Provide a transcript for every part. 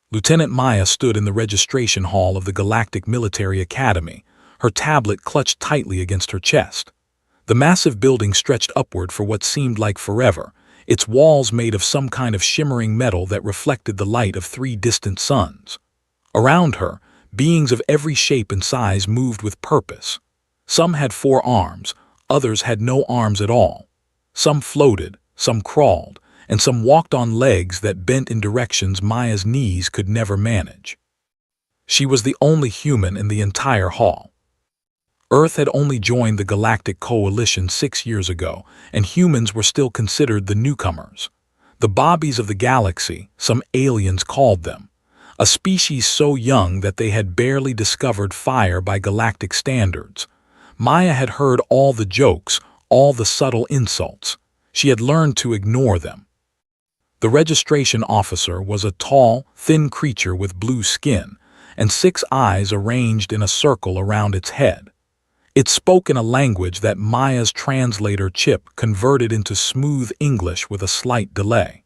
Lieutenant Maya stood in the registration hall of the Galactic Military Academy, her tablet clutched tightly against her chest. The massive building stretched upward for what seemed like forever, its walls made of some kind of shimmering metal that reflected the light of 3 distant suns. Around her, beings of every shape and size moved with purpose. Some had 4 arms, others had no arms at all. Some floated, some crawled, and some walked on legs that bent in directions Maya's knees could never manage. She was the only human in the entire hall. Earth had only joined the Galactic Coalition 6 years ago, and humans were still considered the newcomers. The Bobbies of the galaxy, some aliens called them. A species so young that they had barely discovered fire by galactic standards. Maya had heard all the jokes, all the subtle insults. She had learned to ignore them. The registration officer was a tall, thin creature with blue skin, and 6 eyes arranged in a circle around its head. It spoke in a language that Maya's translator chip converted into smooth English with a slight delay.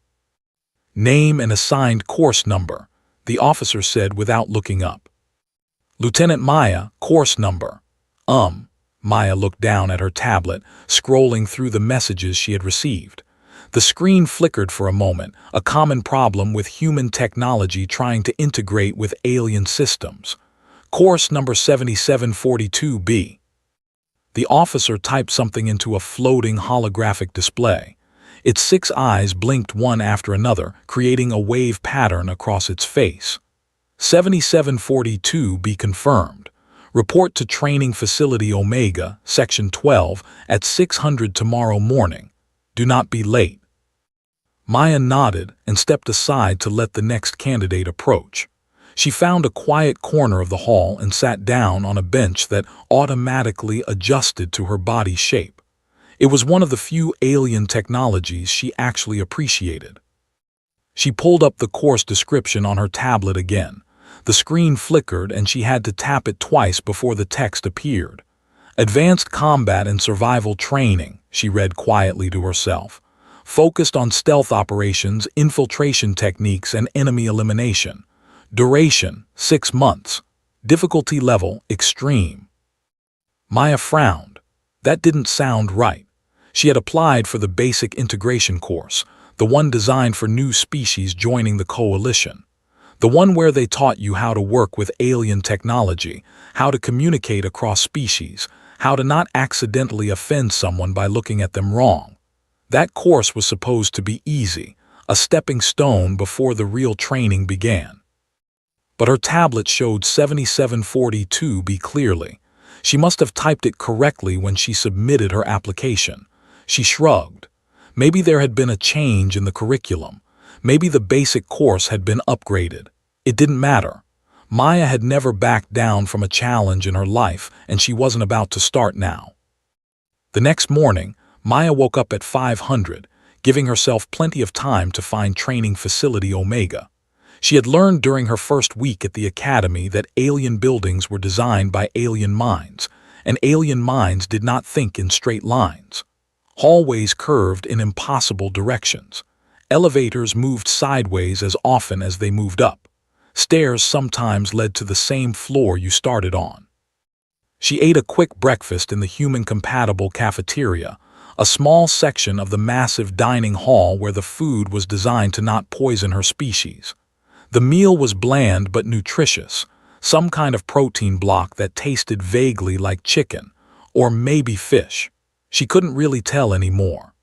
"Name and assigned course number," the officer said without looking up. "Lieutenant Maya, course number." Maya looked down at her tablet, scrolling through the messages she had received. The screen flickered for a moment, a common problem with human technology trying to integrate with alien systems. "Course number 7742B." The officer typed something into a floating holographic display. Its 6 eyes blinked one after another, creating a wave pattern across its face. 7742B confirmed. Report to Training Facility Omega, Section 12, at 600 tomorrow morning. Do not be late. Maya nodded and stepped aside to let the next candidate approach. She found a quiet corner of the hall and sat down on a bench that automatically adjusted to her body shape. It was one of the few alien technologies she actually appreciated. She pulled up the course description on her tablet again. The screen flickered and she had to tap it twice before the text appeared. "Advanced Combat and Survival Training," she read quietly to herself. "Focused on stealth operations, infiltration techniques, and enemy elimination. Duration, 6 months. Difficulty level, extreme." Maya frowned. That didn't sound right. She had applied for the basic integration course, the one designed for new species joining the coalition. The one where they taught you how to work with alien technology, how to communicate across species, how to not accidentally offend someone by looking at them wrong. That course was supposed to be easy, a stepping stone before the real training began. But her tablet showed 7742B clearly. She must have typed it correctly when she submitted her application. She shrugged. Maybe there had been a change in the curriculum. Maybe the basic course had been upgraded. It didn't matter. Maya had never backed down from a challenge in her life, and she wasn't about to start now. The next morning, Maya woke up at 500, giving herself plenty of time to find Training Facility Omega. She had learned during her first week at the academy that alien buildings were designed by alien minds, and alien minds did not think in straight lines. Hallways curved in impossible directions. Elevators moved sideways as often as they moved up. Stairs sometimes led to the same floor you started on. She ate a quick breakfast in the human-compatible cafeteria, a small section of the massive dining hall where the food was designed to not poison her species. The meal was bland but nutritious, some kind of protein block that tasted vaguely like chicken, or maybe fish. She couldn't really tell anymore.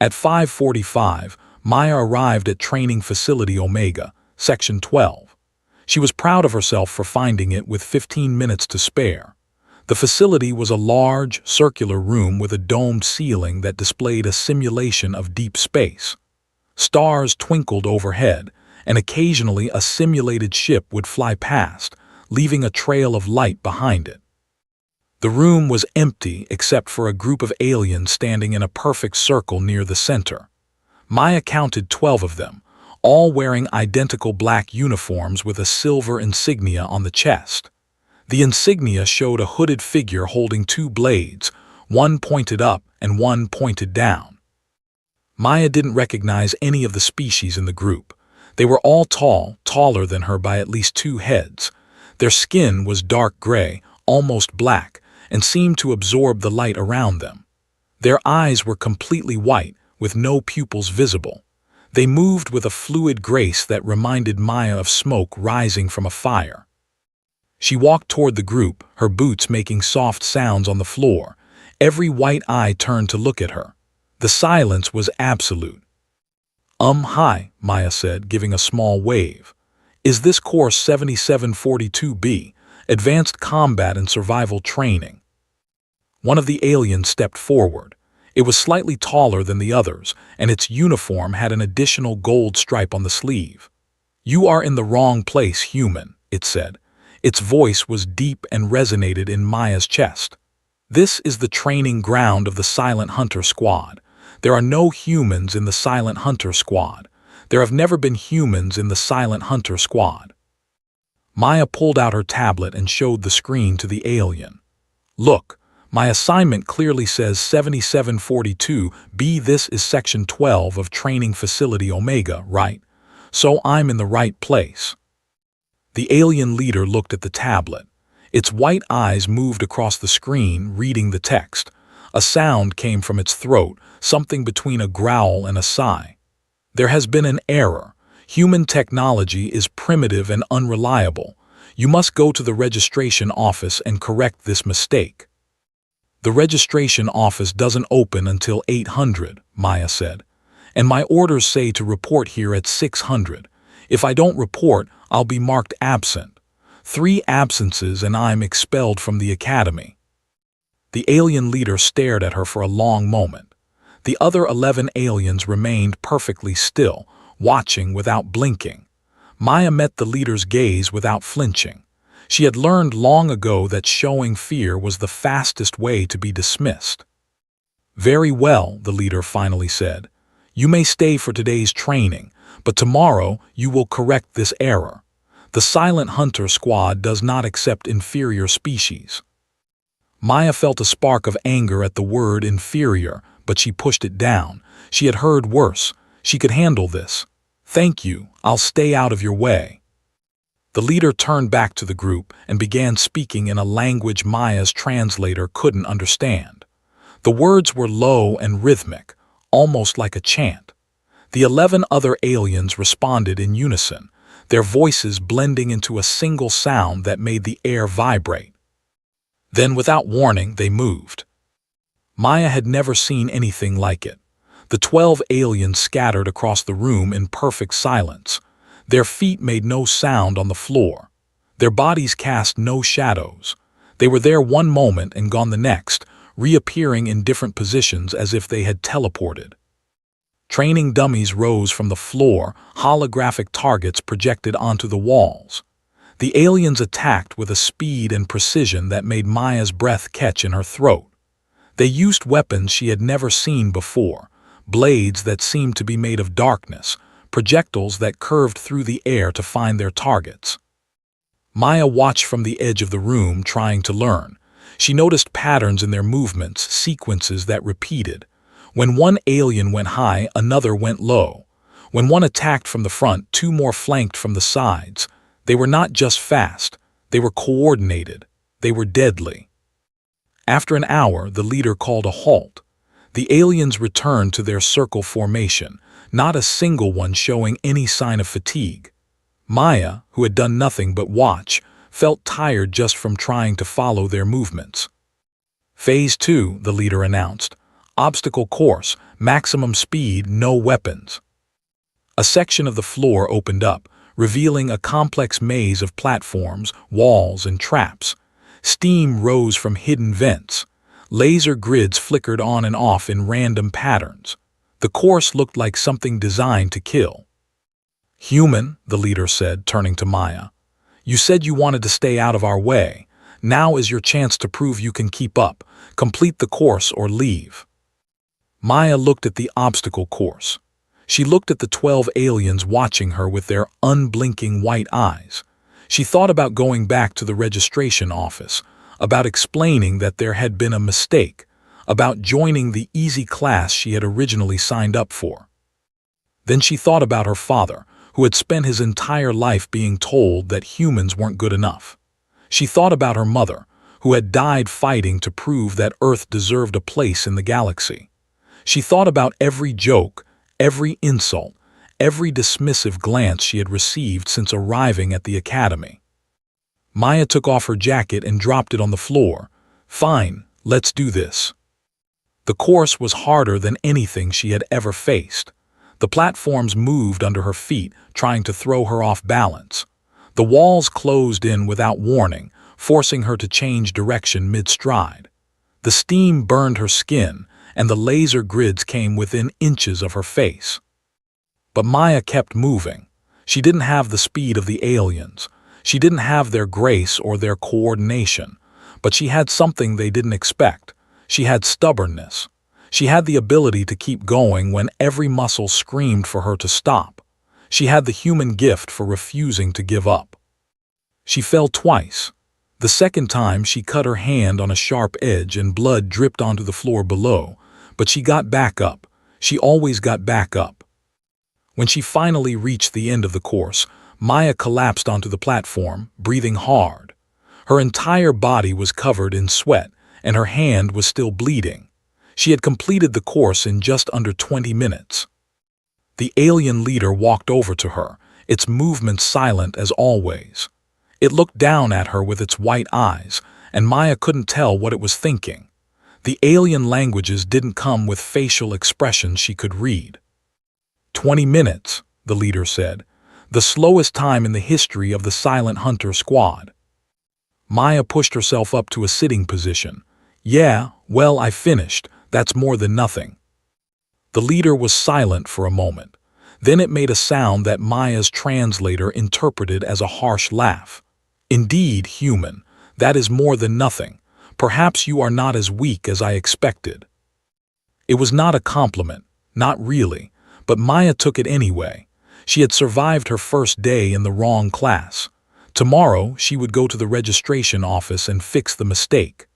At 5:45, Maya arrived at Training Facility Omega, Section 12. She was proud of herself for finding it with 15 minutes to spare. The facility was a large, circular room with a domed ceiling that displayed a simulation of deep space. Stars twinkled overhead, and occasionally a simulated ship would fly past, leaving a trail of light behind it. The room was empty except for a group of aliens standing in a perfect circle near the center. Maya counted 12 of them, all wearing identical black uniforms with a silver insignia on the chest. The insignia showed a hooded figure holding 2 blades, one pointed up and one pointed down. Maya didn't recognize any of the species in the group. They were all tall, taller than her by at least 2 heads. Their skin was dark gray, almost black, and seemed to absorb the light around them. Their eyes were completely white, with no pupils visible. They moved with a fluid grace that reminded Maya of smoke rising from a fire. She walked toward the group, her boots making soft sounds on the floor. Every white eye turned to look at her. The silence was absolute. Hi, Maya said, giving a small wave. Is this course 7742B, Advanced Combat and Survival Training? One of the aliens stepped forward. It was slightly taller than the others, and its uniform had an additional gold stripe on the sleeve. You are in the wrong place, human, it said. Its voice was deep and resonated in Maya's chest. This is the training ground of the Silent Hunter Squad. There are no humans in the Silent Hunter Squad. There have never been humans in the Silent Hunter Squad. Maya pulled out her tablet and showed the screen to the alien. Look, my assignment clearly says 7742B. This is Section 12 of Training Facility Omega, right? So I'm in the right place. The alien leader looked at the tablet. Its white eyes moved across the screen, reading the text. A sound came from its throat, something between a growl and a sigh. There has been an error. Human technology is primitive and unreliable. You must go to the registration office and correct this mistake. The registration office doesn't open until 800, Maya said. And my orders say to report here at 600. If I don't report, I'll be marked absent. 3 absences and I'm expelled from the academy. The alien leader stared at her for a long moment. The other 11 aliens remained perfectly still, watching without blinking. Maya met the leader's gaze without flinching. She had learned long ago that showing fear was the fastest way to be dismissed. Very well, the leader finally said. You may stay for today's training, but tomorrow you will correct this error. The Silent Hunter Squad does not accept inferior species. Maya felt a spark of anger at the word inferior, but she pushed it down. She had heard worse. She could handle this. Thank you, I'll stay out of your way. The leader turned back to the group and began speaking in a language Maya's translator couldn't understand. The words were low and rhythmic, almost like a chant. The 11 other aliens responded in unison, their voices blending into a single sound that made the air vibrate. Then, without warning, they moved. Maya had never seen anything like it. The 12 aliens scattered across the room in perfect silence. Their feet made no sound on the floor. Their bodies cast no shadows. They were there one moment and gone the next, reappearing in different positions as if they had teleported. Training dummies rose from the floor, holographic targets projected onto the walls. The aliens attacked with a speed and precision that made Maya's breath catch in her throat. They used weapons she had never seen before, blades that seemed to be made of darkness, projectiles that curved through the air to find their targets. Maya watched from the edge of the room, trying to learn. She noticed patterns in their movements, sequences that repeated. When one alien went high, another went low. When one attacked from the front, 2 more flanked from the sides. They were not just fast, they were coordinated. They were deadly. After an hour, the leader called a halt. The aliens returned to their circle formation, not a single one showing any sign of fatigue. Maya, who had done nothing but watch, felt tired just from trying to follow their movements. Phase 2, the leader announced. Obstacle course, maximum speed, no weapons. A section of the floor opened up, revealing a complex maze of platforms, walls, and traps. Steam rose from hidden vents. Laser grids flickered on and off in random patterns. The course looked like something designed to kill. Human, the leader said, turning to Maya. You said you wanted to stay out of our way. Now is your chance to prove you can keep up. Complete the course or leave. Maya looked at the obstacle course. She looked at the 12 aliens watching her with their unblinking white eyes. She thought about going back to the registration office, about explaining that there had been a mistake, about joining the easy class she had originally signed up for. Then she thought about her father, who had spent his entire life being told that humans weren't good enough. She thought about her mother, who had died fighting to prove that Earth deserved a place in the galaxy. She thought about every joke, every insult, every dismissive glance she had received since arriving at the academy. Maya took off her jacket and dropped it on the floor. "Fine, let's do this." The course was harder than anything she had ever faced. The platforms moved under her feet, trying to throw her off balance. The walls closed in without warning, forcing her to change direction mid-stride. The steam burned her skin, and the laser grids came within inches of her face. But Maya kept moving. She didn't have the speed of the aliens. She didn't have their grace or their coordination. But she had something they didn't expect. She had stubbornness. She had the ability to keep going when every muscle screamed for her to stop. She had the human gift for refusing to give up. She fell twice. The second time she cut her hand on a sharp edge and blood dripped onto the floor below, but she got back up. She always got back up. When she finally reached the end of the course, Maya collapsed onto the platform, breathing hard. Her entire body was covered in sweat, and her hand was still bleeding. She had completed the course in just under 20 minutes. The alien leader walked over to her, its movements silent as always. It looked down at her with its white eyes, and Maya couldn't tell what it was thinking. The alien languages didn't come with facial expressions she could read. 20 minutes, the leader said, the slowest time in the history of the Silent Hunter squad. Maya pushed herself up to a sitting position. "Yeah, well, I finished. That's more than nothing." The leader was silent for a moment. Then it made a sound that Maya's translator interpreted as a harsh laugh. "Indeed, human, that is more than nothing. Perhaps you are not as weak as I expected." It was not a compliment, not really, but Maya took it anyway. She had survived her first day in the wrong class. Tomorrow, she would go to the registration office and fix the mistake.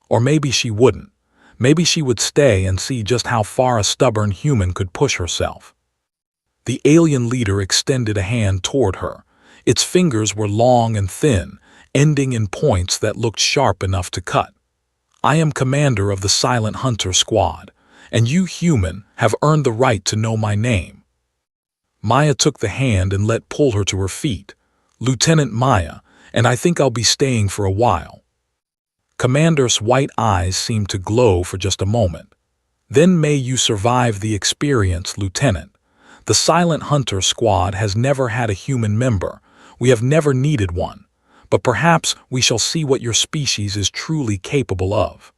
Or maybe she wouldn't. Maybe she would stay and see just how far a stubborn human could push herself. The alien leader extended a hand toward her. Its fingers were long and thin, ending in points that looked sharp enough to cut. "I am commander of the Silent Hunter squad, and you, human, have earned the right to know my name." Maya took the hand and let pull her to her feet. "Lieutenant Maya, and I think I'll be staying for a while." Commander's white eyes seemed to glow for just a moment. "Then may you survive the experience, Lieutenant. The Silent Hunter squad has never had a human member. We have never needed one. But perhaps we shall see what your species is truly capable of."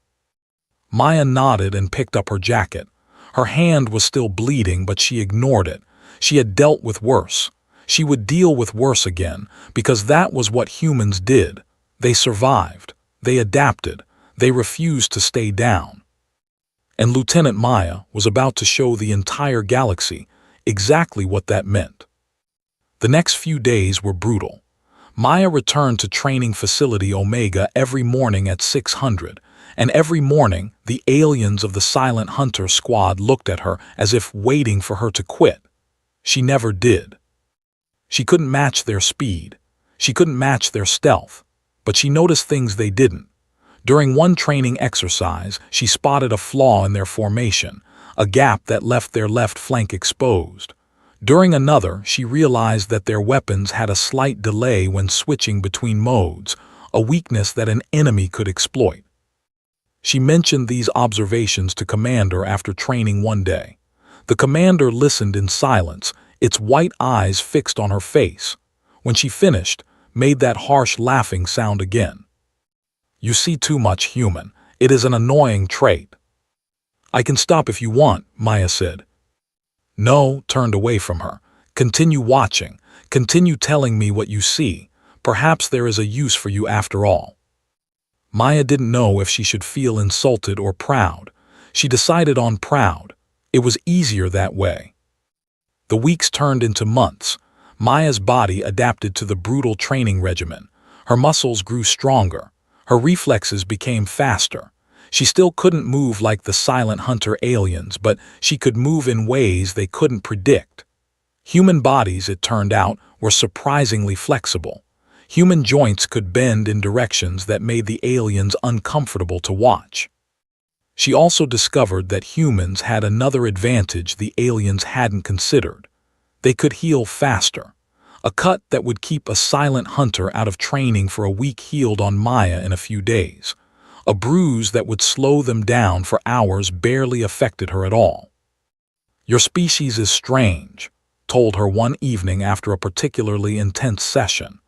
Maya nodded and picked up her jacket. Her hand was still bleeding, but she ignored it. She had dealt with worse. She would deal with worse again, because that was what humans did. They survived. They adapted. They refused to stay down. And Lieutenant Maya was about to show the entire galaxy exactly what that meant. The next few days were brutal. Maya returned to training facility Omega every morning at 600, and every morning the aliens of the Silent Hunter squad looked at her as if waiting for her to quit. She never did. She couldn't match their speed. She couldn't match their stealth. But she noticed things they didn't. During one training exercise, she spotted a flaw in their formation, a gap that left their left flank exposed. During another, she realized that their weapons had a slight delay when switching between modes, a weakness that an enemy could exploit. She mentioned these observations to Commander after training one day. The commander listened in silence, its white eyes fixed on her face. When she finished, made that harsh laughing sound again. "You see too much, human. It is an annoying trait." "I can stop if you want," Maya said. No, turned away from her. "Continue watching. Continue telling me what you see. Perhaps there is a use for you after all." Maya didn't know if she should feel insulted or proud. She decided on proud. It was easier that way. The weeks turned into months. Maya's body adapted to the brutal training regimen. Her muscles grew stronger. Her reflexes became faster. She still couldn't move like the Silent Hunter aliens, but she could move in ways they couldn't predict. Human bodies, it turned out, were surprisingly flexible. Human joints could bend in directions that made the aliens uncomfortable to watch. She also discovered that humans had another advantage the aliens hadn't considered. They could heal faster. A cut that would keep a silent hunter out of training for a week healed on Maya in a few days. A bruise that would slow them down for hours barely affected her at all. "Your species is strange," told her one evening after a particularly intense session.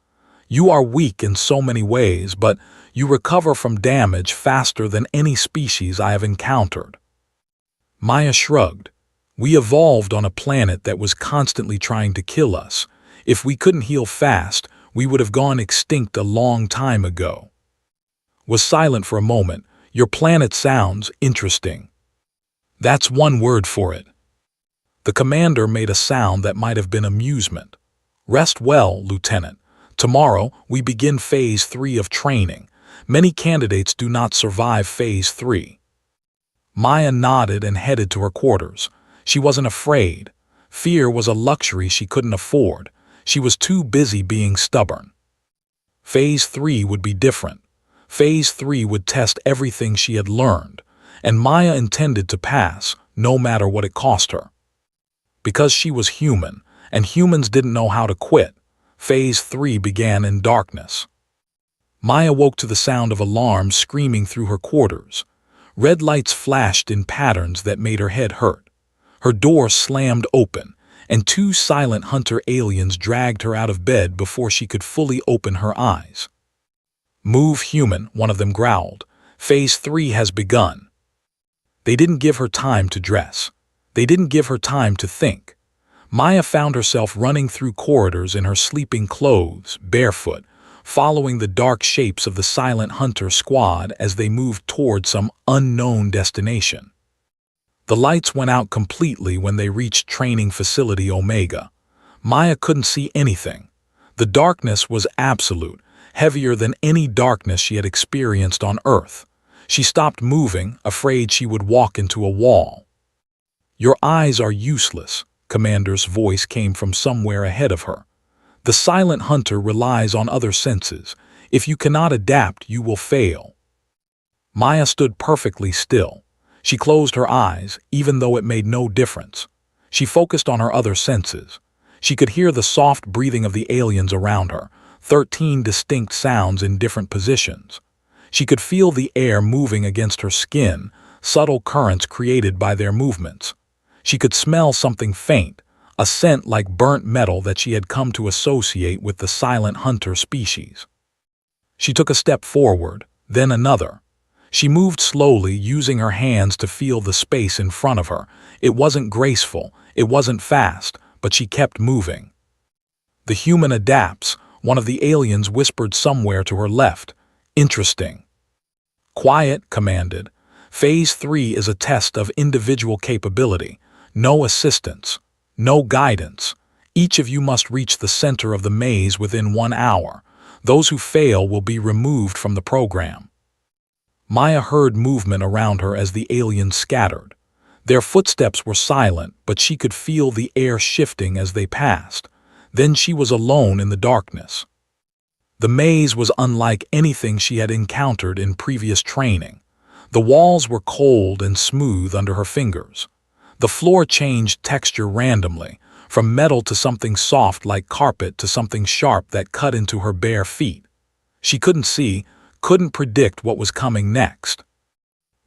"You are weak in so many ways, but you recover from damage faster than any species I have encountered." Maya shrugged. "We evolved on a planet that was constantly trying to kill us. If we couldn't heal fast, we would have gone extinct a long time ago." Was silent for a moment. "Your planet sounds interesting." "That's one word for it." The commander made a sound that might have been amusement. "Rest well, Lieutenant. Tomorrow, we begin Phase 3 of training. Many candidates do not survive Phase 3. Maya nodded and headed to her quarters. She wasn't afraid. Fear was a luxury she couldn't afford. She was too busy being stubborn. Phase 3 would be different. Phase 3 would test everything she had learned, and Maya intended to pass, no matter what it cost her. Because she was human, and humans didn't know how to quit, Phase 3 began in darkness. Maya woke to the sound of alarms screaming through her quarters. Red lights flashed in patterns that made her head hurt. Her door slammed open, and two silent hunter aliens dragged her out of bed before she could fully open her eyes. "Move, human," one of them growled. "Phase 3 has begun." They didn't give her time to dress. They didn't give her time to think. Maya found herself running through corridors in her sleeping clothes, barefoot, following the dark shapes of the silent hunter squad as they moved toward some unknown destination. The lights went out completely when they reached Training Facility Omega. Maya couldn't see anything. The darkness was absolute, heavier than any darkness she had experienced on Earth. She stopped moving, afraid she would walk into a wall. "Your eyes are useless," Commander's voice came from somewhere ahead of her. "The silent hunter relies on other senses. If you cannot adapt, you will fail." Maya stood perfectly still. She closed her eyes, even though it made no difference. She focused on her other senses. She could hear the soft breathing of the aliens around her, 13 distinct sounds in different positions. She could feel the air moving against her skin, subtle currents created by their movements. She could smell something faint, a scent like burnt metal that she had come to associate with the silent hunter species. She took a step forward, then another. She moved slowly, using her hands to feel the space in front of her. It wasn't graceful, it wasn't fast, but she kept moving. "The human adapts," one of the aliens whispered somewhere to her left. "Interesting." "Quiet," commanded. "Phase 3 is a test of individual capability. No assistance. No guidance. Each of you must reach the center of the maze within 1 hour. Those who fail will be removed from the program." Maya heard movement around her as the aliens scattered. Their footsteps were silent, but she could feel the air shifting as they passed. Then she was alone in the darkness. The maze was unlike anything she had encountered in previous training. The walls were cold and smooth under her fingers. The floor changed texture randomly, from metal to something soft like carpet to something sharp that cut into her bare feet. She couldn't see, couldn't predict what was coming next.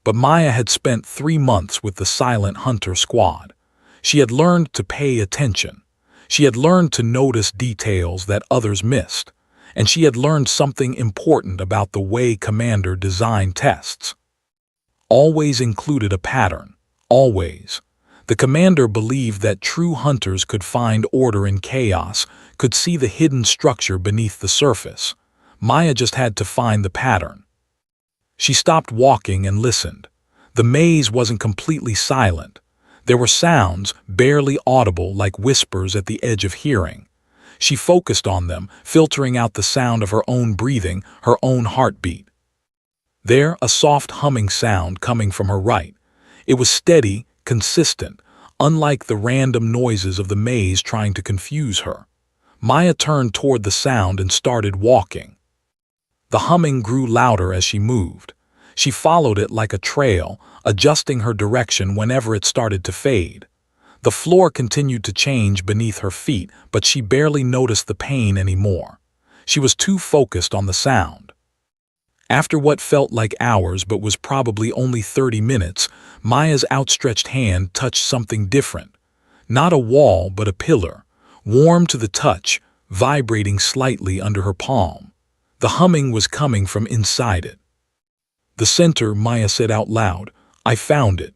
But Maya had spent 3 months with the silent hunter squad. She had learned to pay attention. She had learned to notice details that others missed. And she had learned something important about the way Commander designed tests. Always included a pattern. Always. The commander believed that true hunters could find order in chaos, could see the hidden structure beneath the surface. Maya just had to find the pattern. She stopped walking and listened. The maze wasn't completely silent. There were sounds, barely audible like whispers at the edge of hearing. She focused on them, filtering out the sound of her own breathing, her own heartbeat. There, a soft humming sound coming from her right. It was steady, consistent, unlike the random noises of the maze trying to confuse her. Maya turned toward the sound and started walking. The humming grew louder as she moved. She followed it like a trail, adjusting her direction whenever it started to fade. The floor continued to change beneath her feet, but she barely noticed the pain anymore. She was too focused on the sound. After what felt like hours but was probably only 30 minutes, Maya's outstretched hand touched something different. Not a wall, but a pillar, warm to the touch, vibrating slightly under her palm. The humming was coming from inside it. "The center," Maya said out loud. "I found it."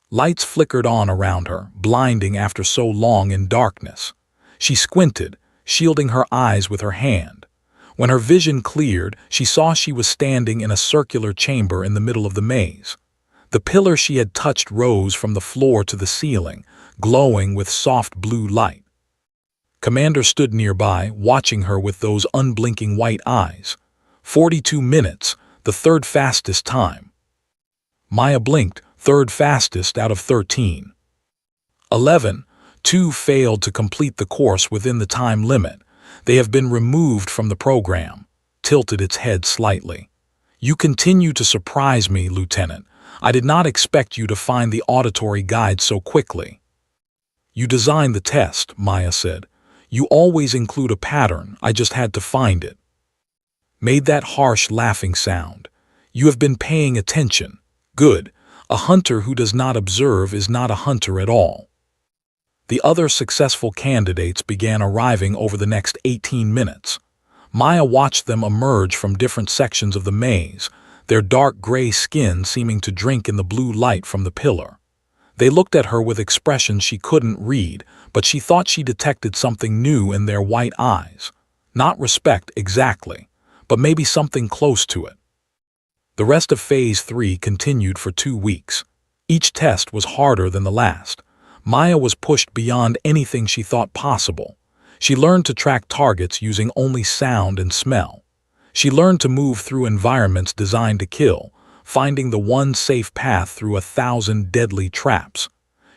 Lights flickered on around her, blinding after so long in darkness. She squinted, shielding her eyes with her hand. When her vision cleared, she saw she was standing in a circular chamber in the middle of the maze. The pillar she had touched rose from the floor to the ceiling, glowing with soft blue light. Commander stood nearby, watching her with those unblinking white eyes. 42 minutes, the third fastest time. Maya blinked, third fastest out of 13. 11. 2 failed to complete the course within the time limit. They have been removed from the program. Tilted its head slightly. "You continue to surprise me, Lieutenant. I did not expect you to find the auditory guide so quickly." "You designed the test," Maya said. "You always include a pattern, I just had to find it." Made that harsh laughing sound. "You have been paying attention. Good. A hunter who does not observe is not a hunter at all." The other successful candidates began arriving over the next 18 minutes. Maya watched them emerge from different sections of the maze, their dark gray skin seeming to drink in the blue light from the pillar. They looked at her with expressions she couldn't read, but she thought she detected something new in their white eyes. Not respect exactly, but maybe something close to it. The rest of Phase 3 continued for 2 weeks. Each test was harder than the last. Maya was pushed beyond anything she thought possible. She learned to track targets using only sound and smell. She learned to move through environments designed to kill, finding the one safe path through 1,000 deadly traps.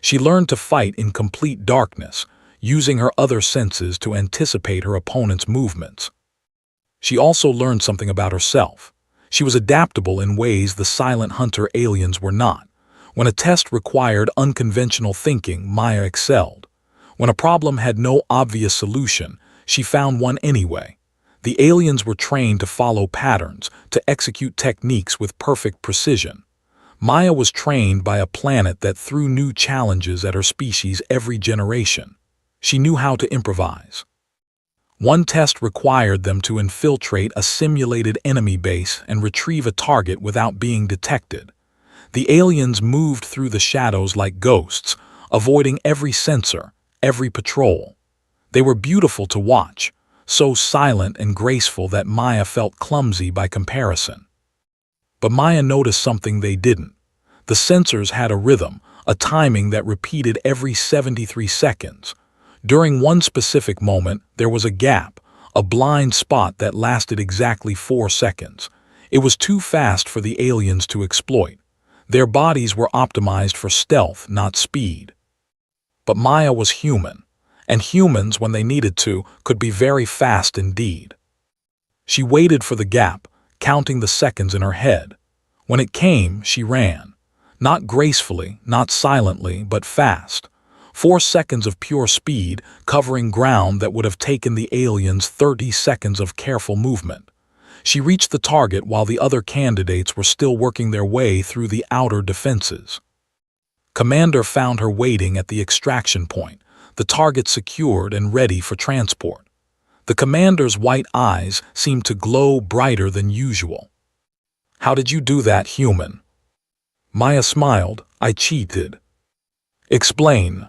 She learned to fight in complete darkness, using her other senses to anticipate her opponent's movements. She also learned something about herself. She was adaptable in ways the silent hunter aliens were not. When a test required unconventional thinking, Maya excelled. When a problem had no obvious solution, she found one anyway. The aliens were trained to follow patterns, to execute techniques with perfect precision. Maya was trained by a planet that threw new challenges at her species every generation. She knew how to improvise. One test required them to infiltrate a simulated enemy base and retrieve a target without being detected. The aliens moved through the shadows like ghosts, avoiding every sensor, every patrol. They were beautiful to watch, so silent and graceful that Maya felt clumsy by comparison. But Maya noticed something they didn't. The sensors had a rhythm, a timing that repeated every 73 seconds. During one specific moment, there was a gap, a blind spot that lasted exactly 4 seconds. It was too fast for the aliens to exploit. Their bodies were optimized for stealth, not speed. But Maya was human, and humans, when they needed to, could be very fast indeed. She waited for the gap, counting the seconds in her head. When it came, she ran. Not gracefully, not silently, but fast. 4 seconds of pure speed, covering ground that would have taken the aliens 30 seconds of careful movement. She reached the target while the other candidates were still working their way through the outer defenses. Commander found her waiting at the extraction point, the target secured and ready for transport. The commander's white eyes seemed to glow brighter than usual. "How did you do that, human?" Maya smiled. "I cheated." "Explain."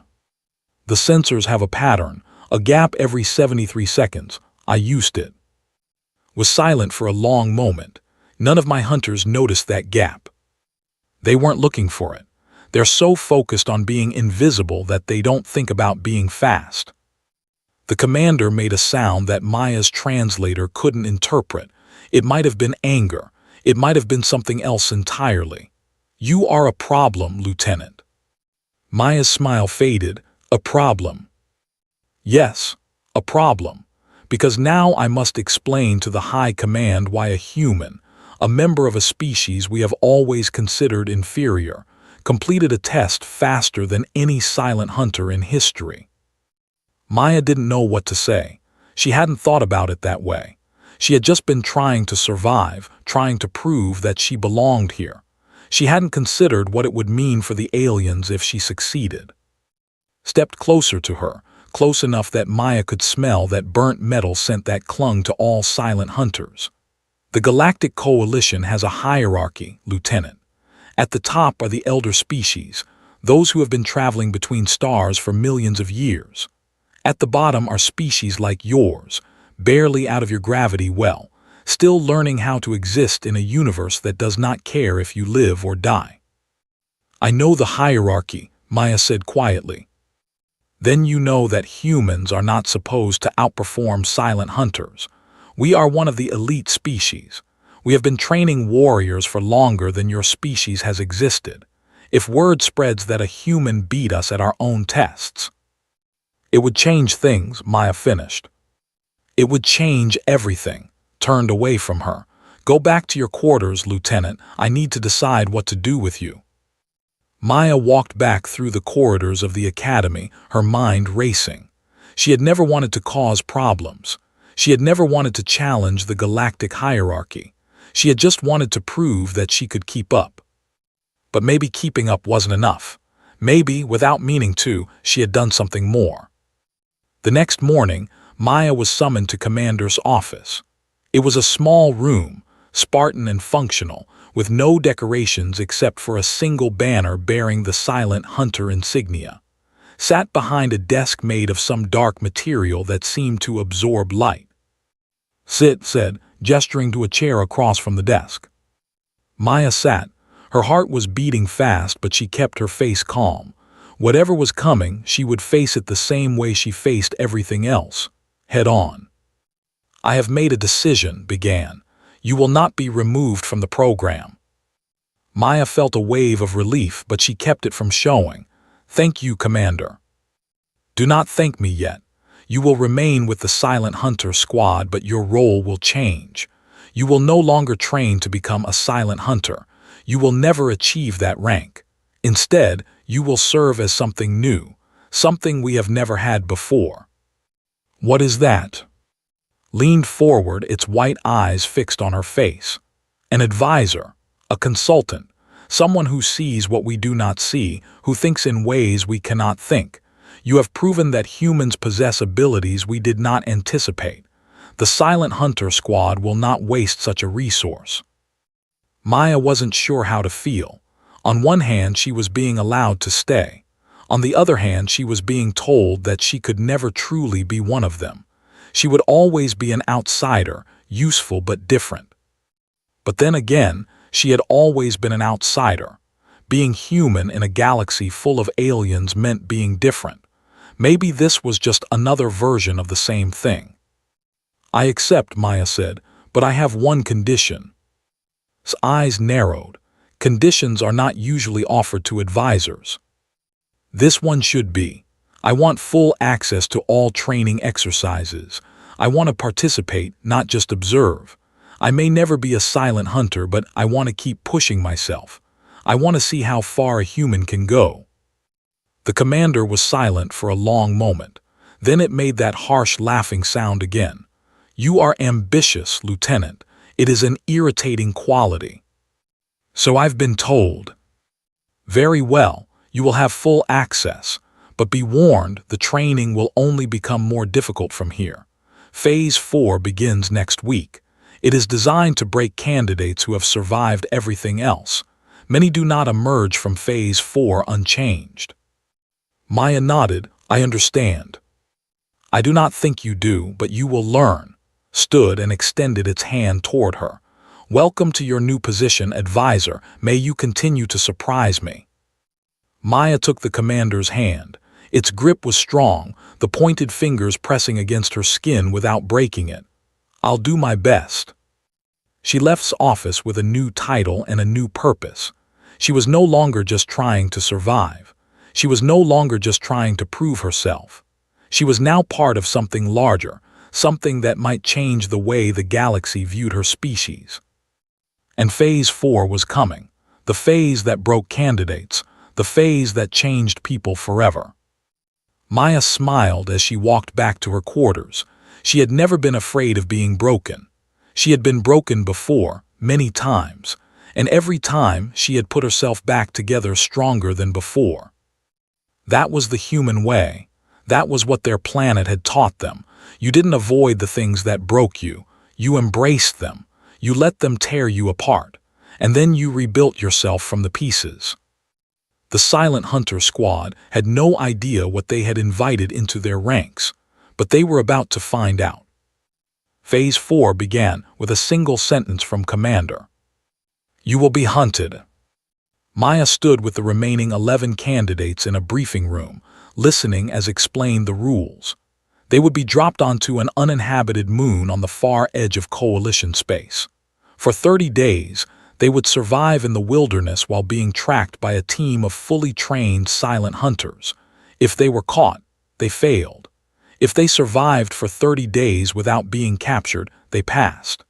"The sensors have a pattern, a gap every 73 seconds. I used it." Was silent for a long moment. None of my hunters noticed that gap. They weren't looking for it. They're so focused on being invisible that they don't think about being fast. The commander made a sound that Maya's translator couldn't interpret. It might have been anger. It might have been something else entirely. "You are a problem, Lieutenant." Maya's smile faded. A problem. Yes, a problem. Because now I must explain to the High Command why a human, a member of a species we have always considered inferior, completed a test faster than any silent hunter in history. Maya didn't know what to say. She hadn't thought about it that way. She had just been trying to survive, trying to prove that she belonged here. She hadn't considered what it would mean for the aliens if she succeeded. Stepped closer to her, close enough that Maya could smell that burnt metal scent that clung to all silent hunters. The Galactic Coalition has a hierarchy, Lieutenant. At the top are the elder species, those who have been traveling between stars for millions of years. At the bottom are species like yours, barely out of your gravity well, still learning how to exist in a universe that does not care if you live or die. I know the hierarchy, Maya said quietly. Then you know that humans are not supposed to outperform silent hunters. We are one of the elite species. We have been training warriors for longer than your species has existed. If word spreads that a human beat us at our own tests, it would change things, Maya finished. It would change everything. Turned away from her. Go back to your quarters, Lieutenant. I need to decide what to do with you. Maya walked back through the corridors of the academy, her mind racing. She had never wanted to cause problems. She had never wanted to challenge the galactic hierarchy. She had just wanted to prove that she could keep up. But maybe keeping up wasn't enough. Maybe, without meaning to, she had done something more. The next morning, Maya was summoned to Commander's office. It was a small room, Spartan and functional, with no decorations except for a single banner bearing the Silent Hunter insignia. Sat behind a desk made of some dark material that seemed to absorb light. Sit, said, gesturing to a chair across from the desk. Maya sat. Her heart was beating fast, but she kept her face calm. Whatever was coming, she would face it the same way she faced everything else, head on. I have made a decision, began. You will not be removed from the program. Maya felt a wave of relief, but she kept it from showing. Thank you, Commander. Do not thank me yet. You will remain with the Silent Hunter squad, but your role will change. You will no longer train to become a Silent Hunter. You will never achieve that rank. Instead, you will serve as something new, something we have never had before. What is that? Leaned forward, its white eyes fixed on her face. An advisor, a consultant, someone who sees what we do not see, who thinks in ways we cannot think. You have proven that humans possess abilities we did not anticipate. The Silent Hunter squad will not waste such a resource. Maya wasn't sure how to feel. On one hand, she was being allowed to stay. On the other hand, she was being told that she could never truly be one of them. She would always be an outsider, useful but different. But then again, she had always been an outsider. Being human in a galaxy full of aliens meant being different. Maybe this was just another version of the same thing. I accept, Maya said, but I have one condition. His eyes narrowed. Conditions are not usually offered to advisors. This one should be. I want full access to all training exercises. I want to participate, not just observe. I may never be a Silent Hunter, but I want to keep pushing myself. I want to see how far a human can go. The commander was silent for a long moment. Then it made that harsh laughing sound again. You are ambitious, Lieutenant. It is an irritating quality. So I've been told. Very well, you will have full access. But be warned, the training will only become more difficult from here. Phase 4 begins next week. It is designed to break candidates who have survived everything else. Many do not emerge from Phase 4 unchanged. Maya nodded. I understand. I do not think you do, but you will learn. Stood and extended its hand toward her. Welcome to your new position, advisor. May you continue to surprise me. Maya took the commander's hand. Its grip was strong, the pointed fingers pressing against her skin without breaking it. I'll do my best. She left's office with a new title and a new purpose. She was no longer just trying to survive. She was no longer just trying to prove herself. She was now part of something larger, something that might change the way the galaxy viewed her species. And Phase 4 was coming, the phase that broke candidates, the phase that changed people forever. Maya smiled as she walked back to her quarters. She had never been afraid of being broken. She had been broken before, many times, and every time she had put herself back together stronger than before. That was the human way. That was what their planet had taught them. You didn't avoid the things that broke you. You embraced them. You let them tear you apart. And then you rebuilt yourself from the pieces. The Silent Hunter squad had no idea what they had invited into their ranks, but they were about to find out. Phase 4 began with a single sentence from Commander. "You will be hunted." Maya stood with the remaining 11 candidates in a briefing room, listening as explained the rules. They would be dropped onto an uninhabited moon on the far edge of Coalition space. For 30 days, they would survive in the wilderness while being tracked by a team of fully trained silent hunters. If they were caught, they failed. If they survived for 30 days without being captured, they passed.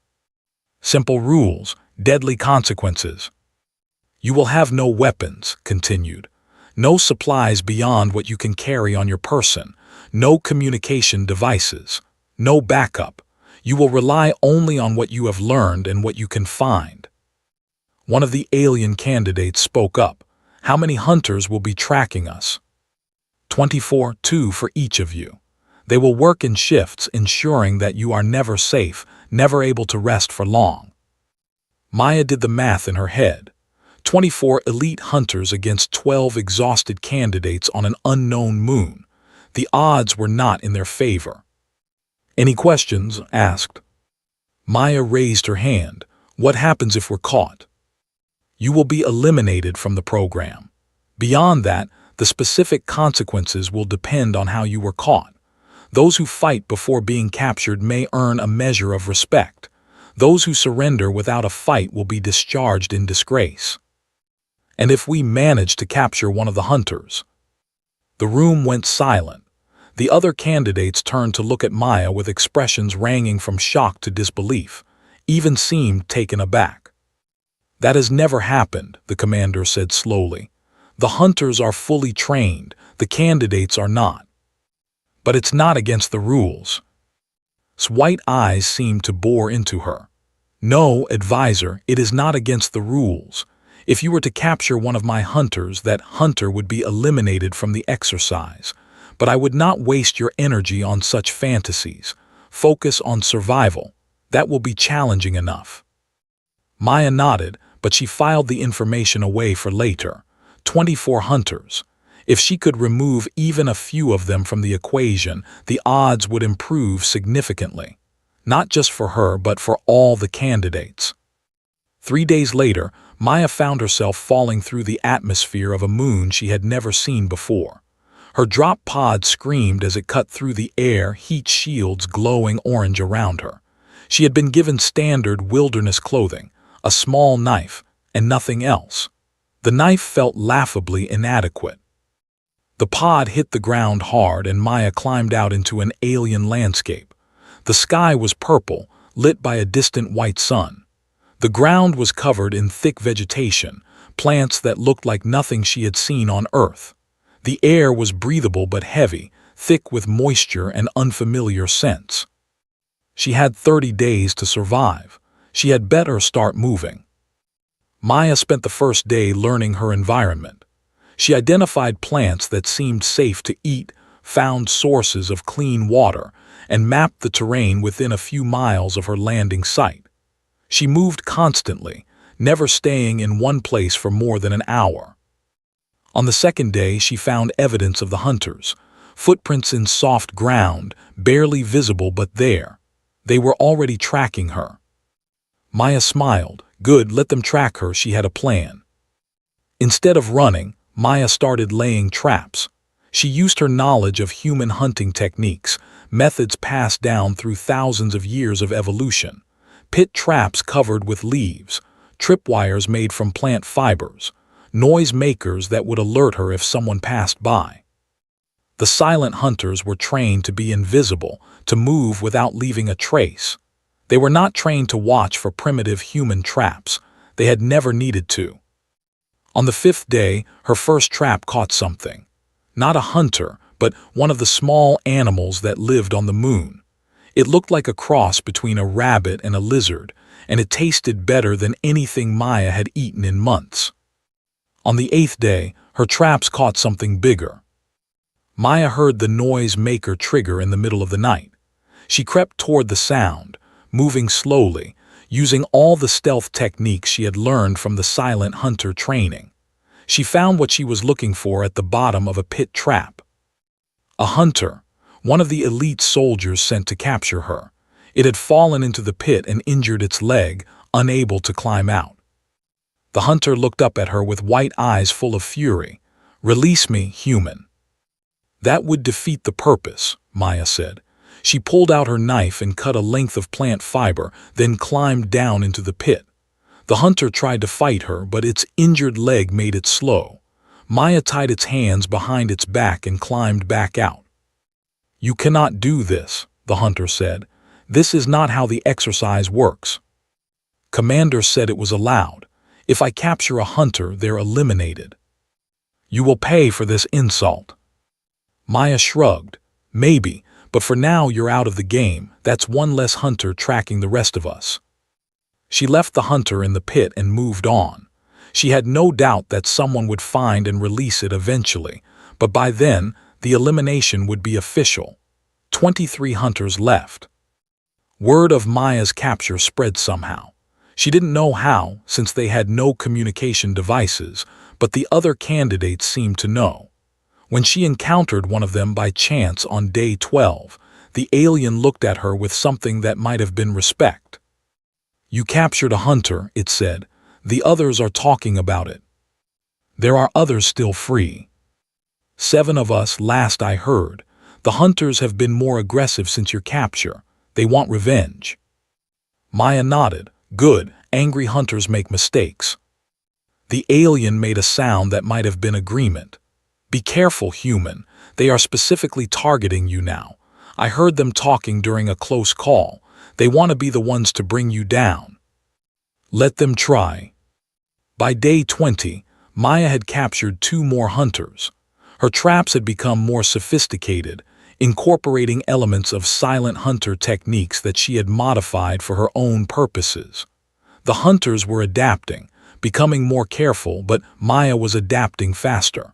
Simple rules, deadly consequences. "You will have no weapons," continued. "No supplies beyond what you can carry on your person. No communication devices. No backup. You will rely only on what you have learned and what you can find." One of the alien candidates spoke up. "How many hunters will be tracking us?" 24, 2 for each of you. They will work in shifts, ensuring that you are never safe, never able to rest for long. Maya did the math in her head. 24 elite hunters against 12 exhausted candidates on an unknown moon. The odds were not in their favor. "Any questions?" asked. Maya raised her hand. "What happens if we're caught?" "You will be eliminated from the program. Beyond that, the specific consequences will depend on how you were caught. Those who fight before being captured may earn a measure of respect. Those who surrender without a fight will be discharged in disgrace. And if we manage to capture one of the hunters?" The room went silent. The other candidates turned to look at Maya with expressions ranging from shock to disbelief, even seemed taken aback. "That has never happened," the commander said slowly. "The hunters are fully trained, the candidates are not. But it's not against the rules." White eyes seemed to bore into her. "No, advisor, it is not against the rules. If you were to capture one of my hunters, that hunter would be eliminated from the exercise. But I would not waste your energy on such fantasies. Focus on survival. That will be challenging enough." Maya nodded, but she filed the information away for later. 24 hunters. If she could remove even a few of them from the equation, the odds would improve significantly. Not just for her, but for all the candidates. 3 days later, Maya found herself falling through the atmosphere of a moon she had never seen before. Her drop pod screamed as it cut through the air, heat shields glowing orange around her. She had been given standard wilderness clothing, a small knife, and nothing else. The knife felt laughably inadequate. The pod hit the ground hard and Maya climbed out into an alien landscape. The sky was purple, lit by a distant white sun. The ground was covered in thick vegetation, plants that looked like nothing she had seen on Earth. The air was breathable but heavy, thick with moisture and unfamiliar scents. She had 30 days to survive. She had better start moving. Maya spent the first day learning her environment. She identified plants that seemed safe to eat, found sources of clean water, and mapped the terrain within a few miles of her landing site. She moved constantly, never staying in one place for more than an hour. On the second day, she found evidence of the hunters, footprints in soft ground, barely visible but there. They were already tracking her. Maya smiled. Good, let them track her, she had a plan. Instead of running, Maya started laying traps. She used her knowledge of human hunting techniques, methods passed down through thousands of years of evolution. Pit traps covered with leaves, tripwires made from plant fibers. noise makers that would alert her if someone passed by. The silent hunters were trained to be invisible, to move without leaving a trace. They were not trained to watch for primitive human traps. They had never needed to. On the 5th day, her first trap caught something. Not a hunter, but one of the small animals that lived on the moon. It looked like a cross between a rabbit and a lizard, and it tasted better than anything Maya had eaten in months. On the 8th day, her traps caught something bigger. Maya heard the noise maker trigger in the middle of the night. She crept toward the sound, moving slowly, using all the stealth techniques she had learned from the silent hunter training. She found what she was looking for at the bottom of a pit trap. A hunter, one of the elite soldiers sent to capture her. It had fallen into the pit and injured its leg, unable to climb out. The hunter looked up at her with white eyes full of fury. "Release me, human." "That would defeat the purpose," Maya said. She pulled out her knife and cut a length of plant fiber, then climbed down into the pit. The hunter tried to fight her, but its injured leg made it slow. Maya tied its hands behind its back and climbed back out. "You cannot do this," the hunter said. "This is not how the exercise works." "Commander said it was allowed. If I capture a hunter, they're eliminated." "You will pay for this insult." Maya shrugged. "Maybe, but for now you're out of the game. That's one less hunter tracking the rest of us." She left the hunter in the pit and moved on. She had no doubt that someone would find and release it eventually, but by then, the elimination would be official. 23 hunters left. Word of Maya's capture spread somehow. She didn't know how, since they had no communication devices, but the other candidates seemed to know. When she encountered one of them by chance on day 12, the alien looked at her with something that might have been respect. "You captured a hunter," it said. "The others are talking about it. There are others still free. 7 of us, last I heard. The hunters have been more aggressive since your capture. They want revenge." Maya nodded. "Good, angry hunters make mistakes." The alien made a sound that might have been agreement. "Be careful, human. They are specifically targeting you now. I heard them talking during a close call. They want to be the ones to bring you down. Let them try." By day 20, Maya had captured 2 more hunters. Her traps had become more sophisticated, incorporating elements of silent hunter techniques that she had modified for her own purposes. The hunters were adapting, becoming more careful, but Maya was adapting faster.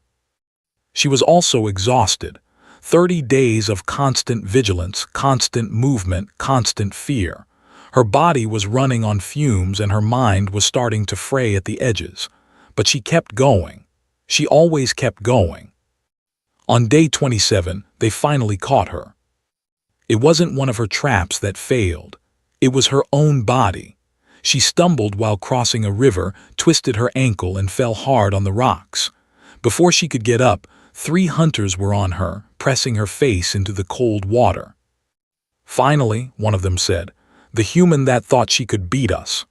She was also exhausted. 30 days of constant vigilance, constant movement, constant fear. Her body was running on fumes and her mind was starting to fray at the edges. But she kept going. She always kept going. On day 27, they finally caught her. It wasn't one of her traps that failed. It was her own body. She stumbled while crossing a river, twisted her ankle, and fell hard on the rocks. Before she could get up, 3 hunters were on her, pressing her face into the cold water. Finally, one of them said, "The human that thought she could beat us."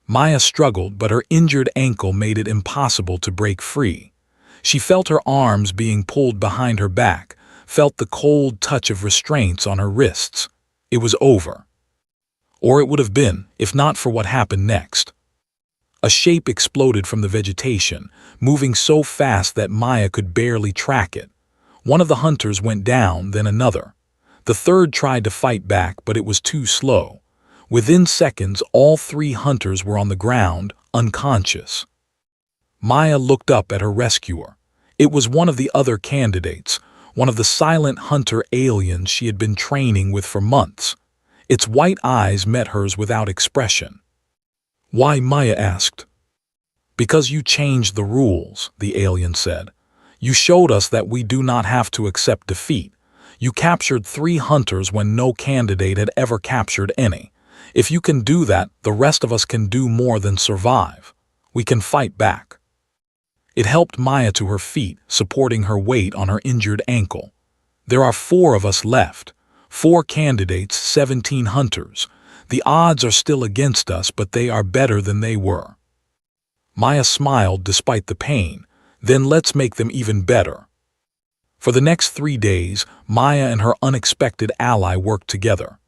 Maya struggled, but her injured ankle made it impossible to break free. She felt her arms being pulled behind her back, felt the cold touch of restraints on her wrists. It was over. Or it would have been, if not for what happened next. A shape exploded from the vegetation, moving so fast that Maya could barely track it. One of the hunters went down, then another. The third tried to fight back, but it was too slow. Within seconds, all 3 hunters were on the ground, unconscious. Maya looked up at her rescuer. It was one of the other candidates, one of the silent hunter aliens she had been training with for months. Its white eyes met hers without expression. "Why?" Maya asked. "Because you changed the rules," the alien said. "You showed us that we do not have to accept defeat. You captured 3 hunters when no candidate had ever captured any. If you can do that, the rest of us can do more than survive. We can fight back." It helped Maya to her feet, supporting her weight on her injured ankle. "There are 4 of us left. 4 candidates, 17 hunters. The odds are still against us, but they are better than they were." Maya smiled despite the pain. Then let's make them even better. For the next 3 days, Maya and her unexpected ally worked together.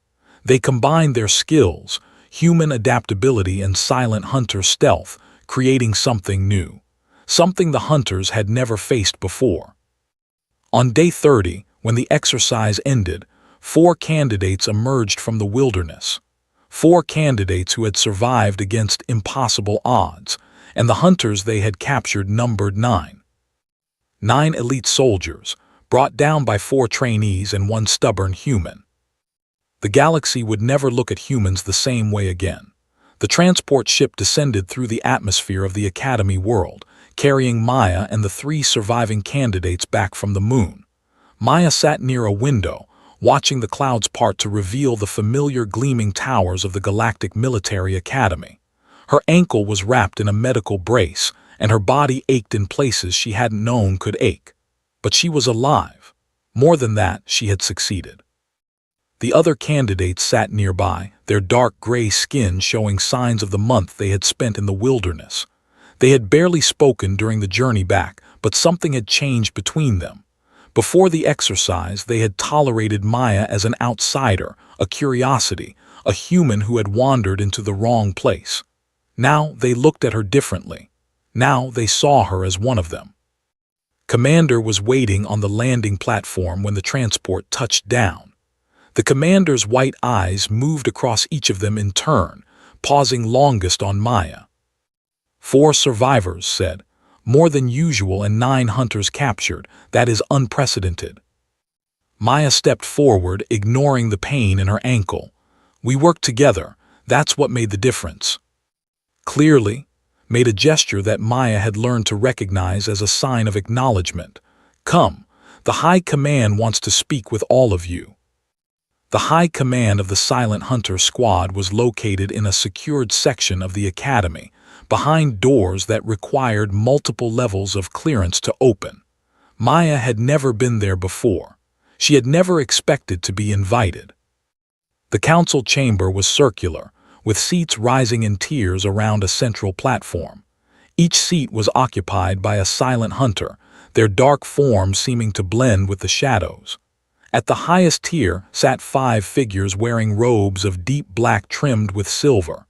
They combined their skills, human adaptability and silent hunter stealth, creating something new. Something the hunters had never faced before. On day 30, when the exercise ended, 4 candidates emerged from the wilderness. 4 candidates who had survived against impossible odds, and the hunters they had captured numbered 9. 9 elite soldiers, brought down by 4 trainees and 1 stubborn human. The galaxy would never look at humans the same way again. The transport ship descended through the atmosphere of the Academy world, carrying Maya and the 3 surviving candidates back from the moon. Maya sat near a window, watching the clouds part to reveal the familiar gleaming towers of the Galactic Military Academy. Her ankle was wrapped in a medical brace, and her body ached in places she hadn't known could ache. But she was alive. More than that, she had succeeded. The other candidates sat nearby, their dark gray skin showing signs of the month they had spent in the wilderness. They had barely spoken during the journey back, but something had changed between them. Before the exercise, they had tolerated Maya as an outsider, a curiosity, a human who had wandered into the wrong place. Now they looked at her differently. Now they saw her as one of them. Commander was waiting on the landing platform when the transport touched down. The commander's white eyes moved across each of them in turn, pausing longest on Maya. 4 survivors, said. More than usual and 9 hunters captured. That is unprecedented. Maya stepped forward, ignoring the pain in her ankle. We worked together. That's what made the difference. Clearly, made a gesture that Maya had learned to recognize as a sign of acknowledgement. Come, the High Command wants to speak with all of you. The High Command of the Silent Hunter Squad was located in a secured section of the Academy, behind doors that required multiple levels of clearance to open. Maya had never been there before. She had never expected to be invited. The council chamber was circular, with seats rising in tiers around a central platform. Each seat was occupied by a silent hunter, their dark forms seeming to blend with the shadows. At the highest tier sat 5 figures wearing robes of deep black trimmed with silver.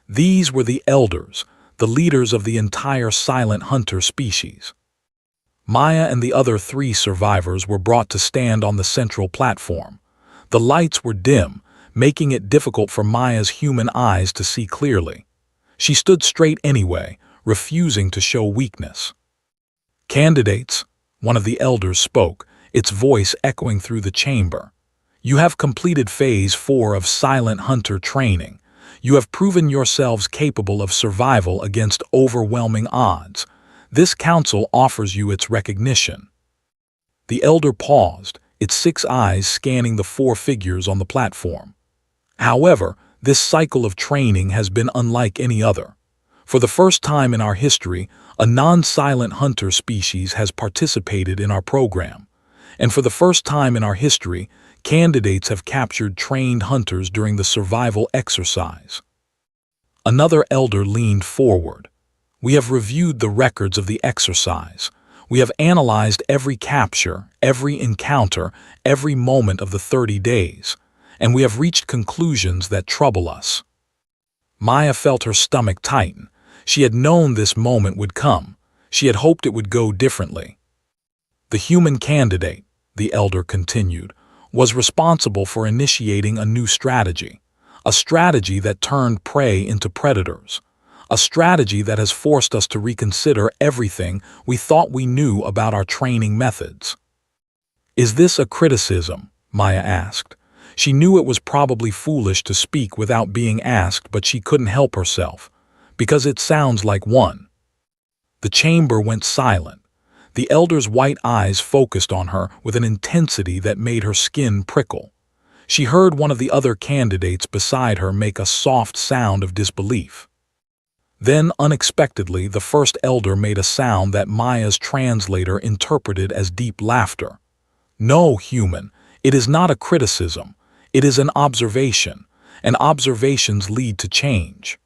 These were the elders, the leaders of the entire silent hunter species. Maya and the other 3 survivors were brought to stand on the central platform. The lights were dim, making it difficult for Maya's human eyes to see clearly. She stood straight anyway, refusing to show weakness. Candidates, one of the elders spoke, its voice echoing through the chamber. You have completed Phase 4 of Silent Hunter training. You have proven yourselves capable of survival against overwhelming odds. This council offers you its recognition. The elder paused, its 6 eyes scanning the 4 figures on the platform. However, this cycle of training has been unlike any other. For the first time in our history, a non-silent hunter species has participated in our program. And for the first time in our history, candidates have captured trained hunters during the survival exercise. Another elder leaned forward. We have reviewed the records of the exercise. We have analyzed every capture, every encounter, every moment of the 30 days, and we have reached conclusions that trouble us. Maya felt her stomach tighten. She had known this moment would come. She had hoped it would go differently. The human candidate, the elder continued, was responsible for initiating a new strategy, a strategy that turned prey into predators, a strategy that has forced us to reconsider everything we thought we knew about our training methods. Is this a criticism? Maya asked. She knew it was probably foolish to speak without being asked, but she couldn't help herself, because it sounds like one. The chamber went silent. The elder's white eyes focused on her with an intensity that made her skin prickle. She heard one of the other candidates beside her make a soft sound of disbelief. Then, unexpectedly, the first elder made a sound that Maya's translator interpreted as deep laughter. No, human, it is not a criticism. It is an observation, and observations lead to change.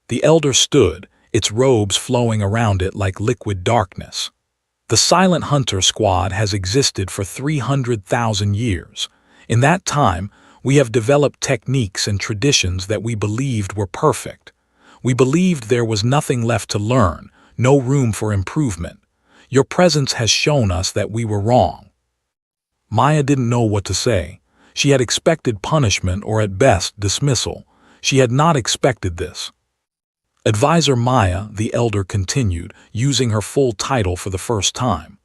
The elder stood, its robes flowing around it like liquid darkness. The Silent Hunter Squad has existed for 300,000 years. In that time, we have developed techniques and traditions that we believed were perfect. We believed there was nothing left to learn, no room for improvement. Your presence has shown us that we were wrong." Maya didn't know what to say. She had expected punishment or at best dismissal. She had not expected this. "Advisor Maya," the elder continued, using her full title for the first time.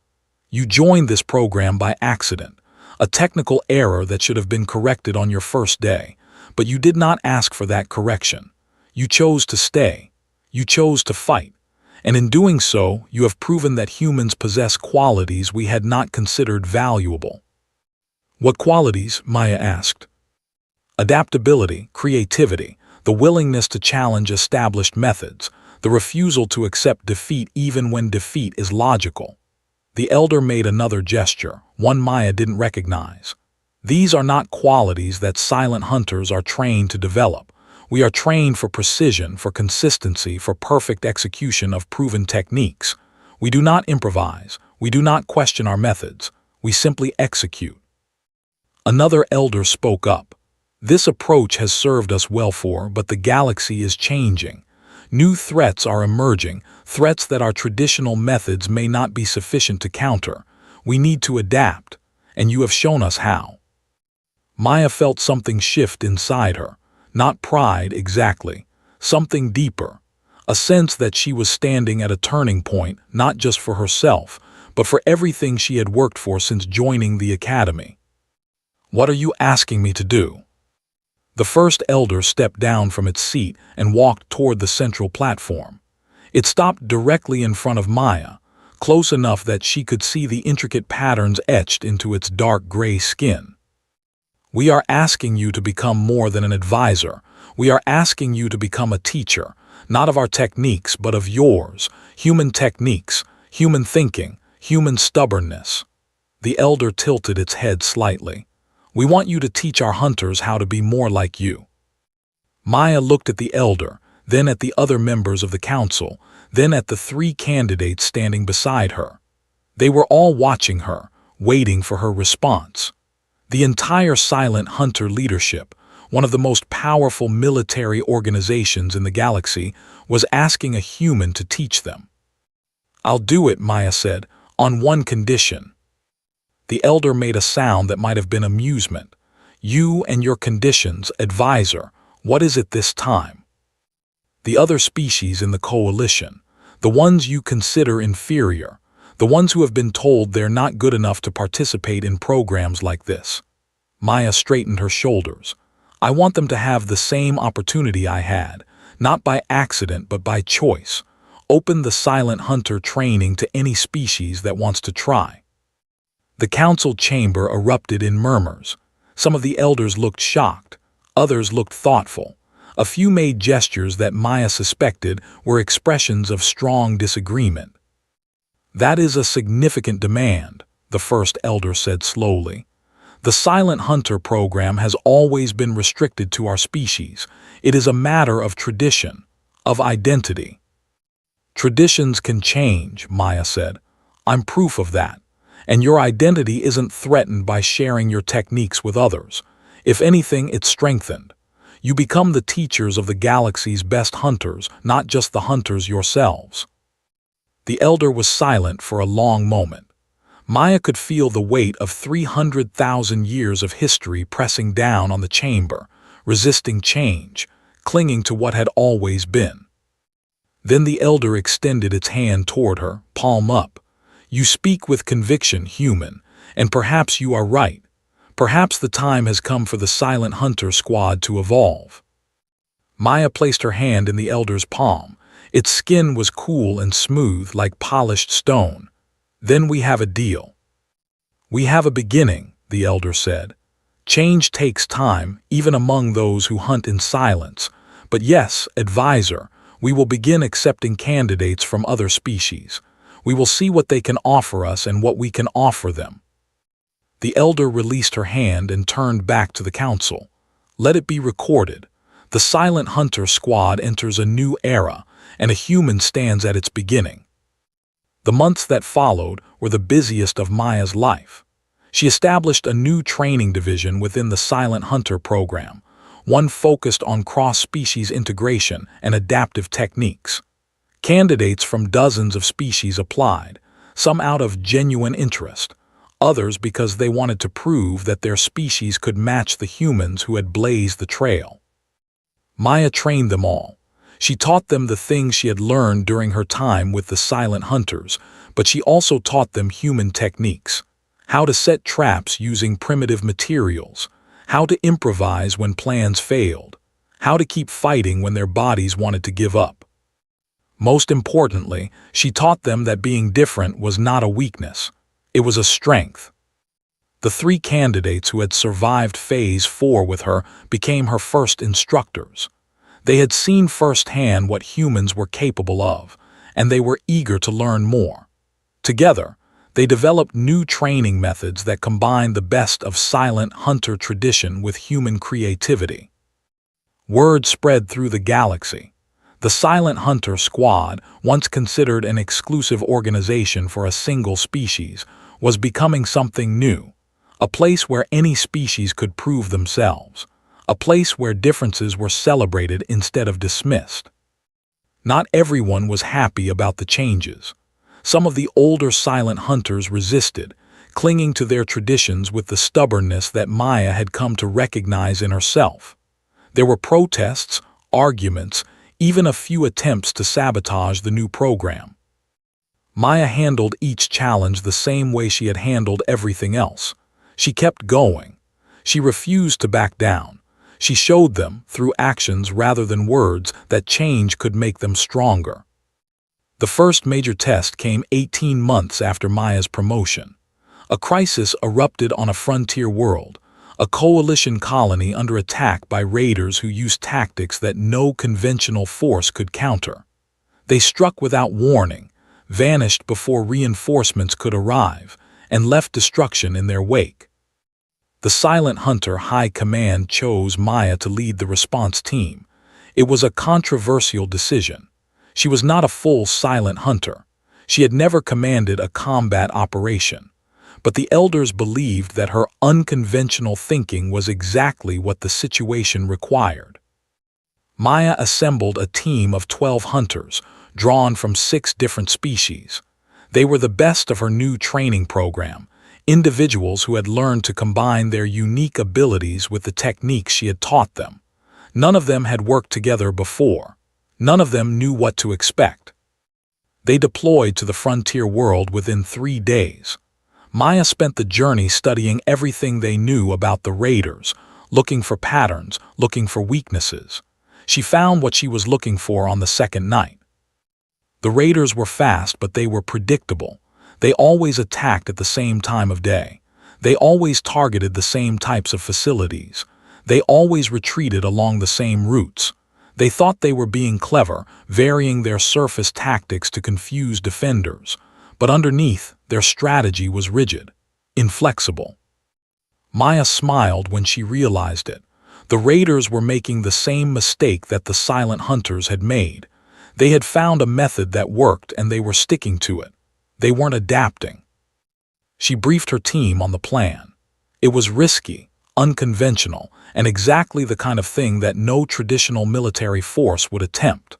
"You joined this program by accident, a technical error that should have been corrected on your first day, but you did not ask for that correction. You chose to stay. You chose to fight. And in doing so, you have proven that humans possess qualities we had not considered valuable." "What qualities?" Maya asked. "Adaptability, creativity, the willingness to challenge established methods, the refusal to accept defeat even when defeat is logical." The elder made another gesture, one Maya didn't recognize. "These are not qualities that silent hunters are trained to develop. We are trained for precision, for consistency, for perfect execution of proven techniques. We do not improvise. We do not question our methods. We simply execute." Another elder spoke up. "This approach has served us well but the galaxy is changing. New threats are emerging, threats that our traditional methods may not be sufficient to counter. We need to adapt, and you have shown us how." Maya felt something shift inside her. Not pride exactly, something deeper. A sense that she was standing at a turning point, not just for herself, but for everything she had worked for since joining the academy. "What are you asking me to do?" The first elder stepped down from its seat and walked toward the central platform. It stopped directly in front of Maya, close enough that she could see the intricate patterns etched into its dark gray skin. "We are asking you to become more than an advisor. We are asking you to become a teacher, not of our techniques, but of yours, human techniques, human thinking, human stubbornness." The elder tilted its head slightly. "We want you to teach our hunters how to be more like you." Maya looked at the elder, then at the other members of the council, then at the three candidates standing beside her. They were all watching her, waiting for her response. The entire Silent Hunter leadership, one of the most powerful military organizations in the galaxy, was asking a human to teach them. "I'll do it," Maya said, "on one condition." The elder made a sound that might have been amusement. "You and your conditions, advisor, what is it this time?" "The other species in the coalition, the ones you consider inferior, the ones who have been told they're not good enough to participate in programs like this." Maya straightened her shoulders. "I want them to have the same opportunity I had, not by accident but by choice. Open the Silent Hunter training to any species that wants to try." The council chamber erupted in murmurs. Some of the elders looked shocked, others looked thoughtful. A few made gestures that Maya suspected were expressions of strong disagreement. "That is a significant demand," the first elder said slowly. "The Silent Hunter program has always been restricted to our species. It is a matter of tradition, of identity." "Traditions can change," Maya said. "I'm proof of that. And your identity isn't threatened by sharing your techniques with others. If anything, it's strengthened. You become the teachers of the galaxy's best hunters, not just the hunters yourselves." The elder was silent for a long moment. Maya could feel the weight of 300,000 years of history pressing down on the chamber, resisting change, clinging to what had always been. Then the elder extended its hand toward her, palm up. "You speak with conviction, human, and perhaps you are right. Perhaps the time has come for the Silent Hunter Squad to evolve." Maya placed her hand in the elder's palm. Its skin was cool and smooth like polished stone. "Then we have a deal." "We have a beginning," the elder said. "Change takes time, even among those who hunt in silence. But yes, advisor, we will begin accepting candidates from other species. We will see what they can offer us and what we can offer them." The elder released her hand and turned back to the council. "Let it be recorded. The Silent Hunter squad enters a new era, and a human stands at its beginning. The months that followed were the busiest of Maya's life. She established a new training division within the Silent Hunter program, one focused on cross-species integration and adaptive techniques. Candidates from dozens of species applied, some out of genuine interest, others because they wanted to prove that their species could match the humans who had blazed the trail. Maya trained them all. She taught them the things she had learned during her time with the Silent Hunters, but she also taught them human techniques: how to set traps using primitive materials, how to improvise when plans failed, how to keep fighting when their bodies wanted to give up. Most importantly, she taught them that being different was not a weakness, it was a strength. The 3 candidates who had survived Phase 4 with her became her first instructors. They had seen firsthand what humans were capable of, and they were eager to learn more. Together, they developed new training methods that combined the best of Silent Hunter tradition with human creativity. Word spread through the galaxy. The Silent Hunter squad, once considered an exclusive organization for a single species, was becoming something new, a place where any species could prove themselves, a place where differences were celebrated instead of dismissed. Not everyone was happy about the changes. Some of the older Silent Hunters resisted, clinging to their traditions with the stubbornness that Maya had come to recognize in herself. There were protests, arguments, even a few attempts to sabotage the new program. Maya handled each challenge the same way she had handled everything else. She kept going. She refused to back down. She showed them, through actions rather than words, that change could make them stronger. The first major test came 18 months after Maya's promotion. A crisis erupted on a frontier world, a coalition colony under attack by raiders who used tactics that no conventional force could counter. They struck without warning, vanished before reinforcements could arrive, and left destruction in their wake. The Silent Hunter High Command chose Maya to lead the response team. It was a controversial decision. She was not a full Silent Hunter. She had never commanded a combat operation. But the elders believed that her unconventional thinking was exactly what the situation required. Maya assembled a team of 12 hunters, drawn from 6 different species. They were the best of her new training program, individuals who had learned to combine their unique abilities with the techniques she had taught them. None of them had worked together before. None of them knew what to expect. They deployed to the frontier world within 3 days. Maya spent the journey studying everything they knew about the raiders, looking for patterns, looking for weaknesses. She found what she was looking for on the second night. The raiders were fast, but they were predictable. They always attacked at the same time of day. They always targeted the same types of facilities. They always retreated along the same routes. They thought they were being clever, varying their surface tactics to confuse defenders. But underneath, their strategy was rigid, inflexible. Maya smiled when she realized it. The raiders were making the same mistake that the Silent Hunters had made. They had found a method that worked and they were sticking to it. They weren't adapting. She briefed her team on the plan. It was risky, unconventional, and exactly the kind of thing that no traditional military force would attempt.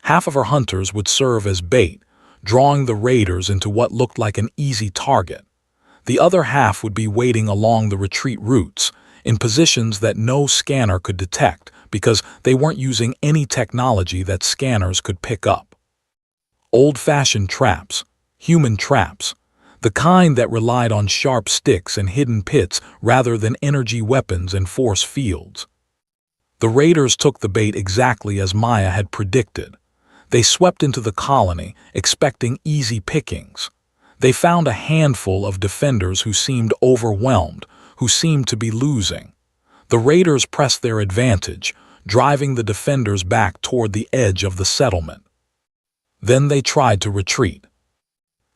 Half of her hunters would serve as bait, drawing the raiders into what looked like an easy target. The other half would be waiting along the retreat routes, in positions that no scanner could detect because they weren't using any technology that scanners could pick up. Old-fashioned traps, human traps, the kind that relied on sharp sticks and hidden pits rather than energy weapons and force fields. The raiders took the bait exactly as Maya had predicted. They swept into the colony, expecting easy pickings. They found a handful of defenders who seemed overwhelmed, who seemed to be losing. The raiders pressed their advantage, driving the defenders back toward the edge of the settlement. Then they tried to retreat.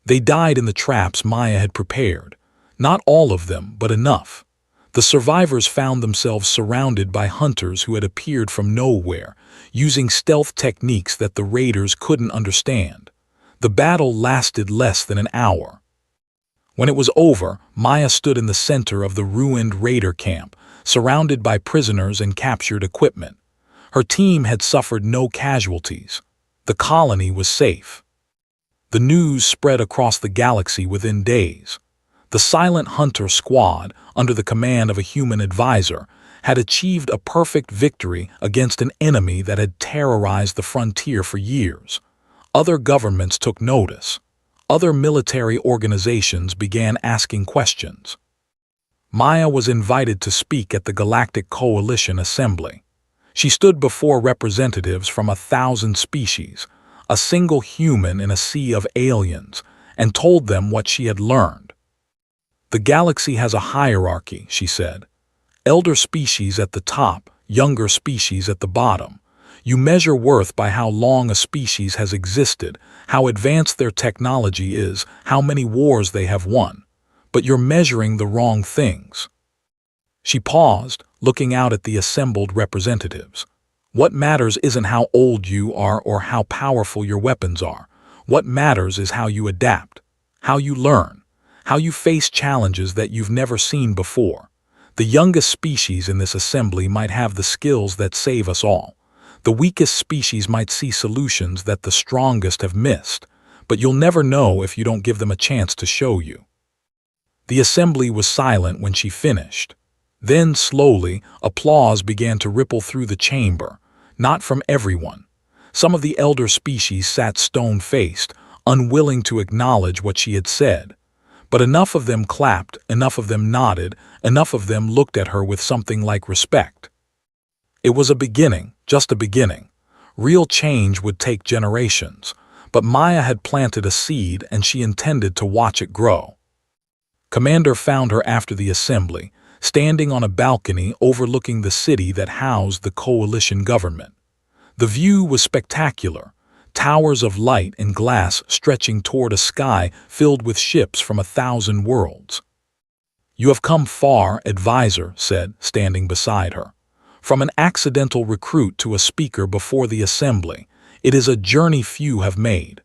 They died in the traps Maya had prepared. Not all of them, but enough. The survivors found themselves surrounded by hunters who had appeared from nowhere, using stealth techniques that the raiders couldn't understand. The battle lasted less than an hour. When it was over, Maya stood in the center of the ruined raider camp, surrounded by prisoners and captured equipment. Her team had suffered no casualties. The colony was safe. The news spread across the galaxy within days. The Silent Hunter squad, under the command of a human advisor, had achieved a perfect victory against an enemy that had terrorized the frontier for years. Other governments took notice. Other military organizations began asking questions. Maya was invited to speak at the Galactic Coalition Assembly. She stood before representatives from 1,000 species, a single human in a sea of aliens, and told them what she had learned. "The galaxy has a hierarchy," she said. "Elder species at the top, younger species at the bottom. You measure worth by how long a species has existed, how advanced their technology is, how many wars they have won. But you're measuring the wrong things." She paused, looking out at the assembled representatives. "What matters isn't how old you are or how powerful your weapons are. What matters is how you adapt, how you learn, how you face challenges that you've never seen before. The youngest species in this assembly might have the skills that save us all. The weakest species might see solutions that the strongest have missed, but you'll never know if you don't give them a chance to show you." The assembly was silent when she finished. Then, slowly, applause began to ripple through the chamber, not from everyone. Some of the elder species sat stone-faced, unwilling to acknowledge what she had said. But enough of them clapped, enough of them nodded, enough of them looked at her with something like respect. It was a beginning, just a beginning. Real change would take generations, but Maya had planted a seed and she intended to watch it grow. Commander found her after the assembly, standing on a balcony overlooking the city that housed the coalition government. The view was spectacular, towers of light and glass stretching toward a sky filled with ships from 1,000 worlds. "You have come far," Advisor said, standing beside her. "From an accidental recruit to a speaker before the assembly, it is a journey few have made."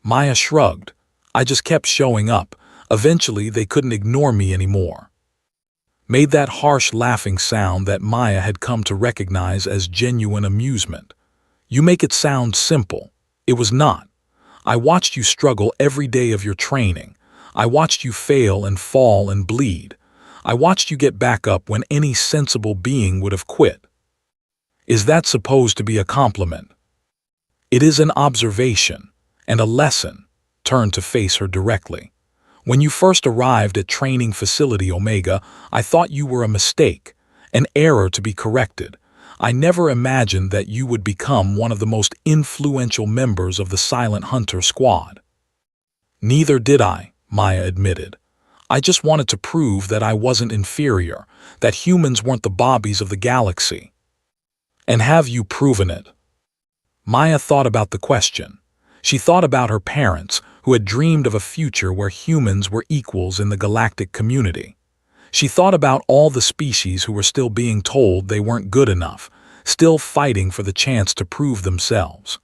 Maya shrugged. "I just kept showing up. Eventually they couldn't ignore me anymore." Made that harsh laughing sound that Maya had come to recognize as genuine amusement. "You make it sound simple. It was not. I watched you struggle every day of your training. I watched you fail and fall and bleed. I watched you get back up when any sensible being would have quit. Is that supposed to be a compliment?" "It is an observation and a lesson." Turned to face her directly. "When you first arrived at Training Facility Omega, I thought you were a mistake, an error to be corrected. I never imagined that you would become one of the most influential members of the Silent Hunter squad." "Neither did I," Maya admitted. "I just wanted to prove that I wasn't inferior, that humans weren't the bobbies of the galaxy." "And have you proven it?" Maya thought about the question. She thought about her parents, who had dreamed of a future where humans were equals in the galactic community. She thought about all the species who were still being told they weren't good enough, still fighting for the chance to prove themselves.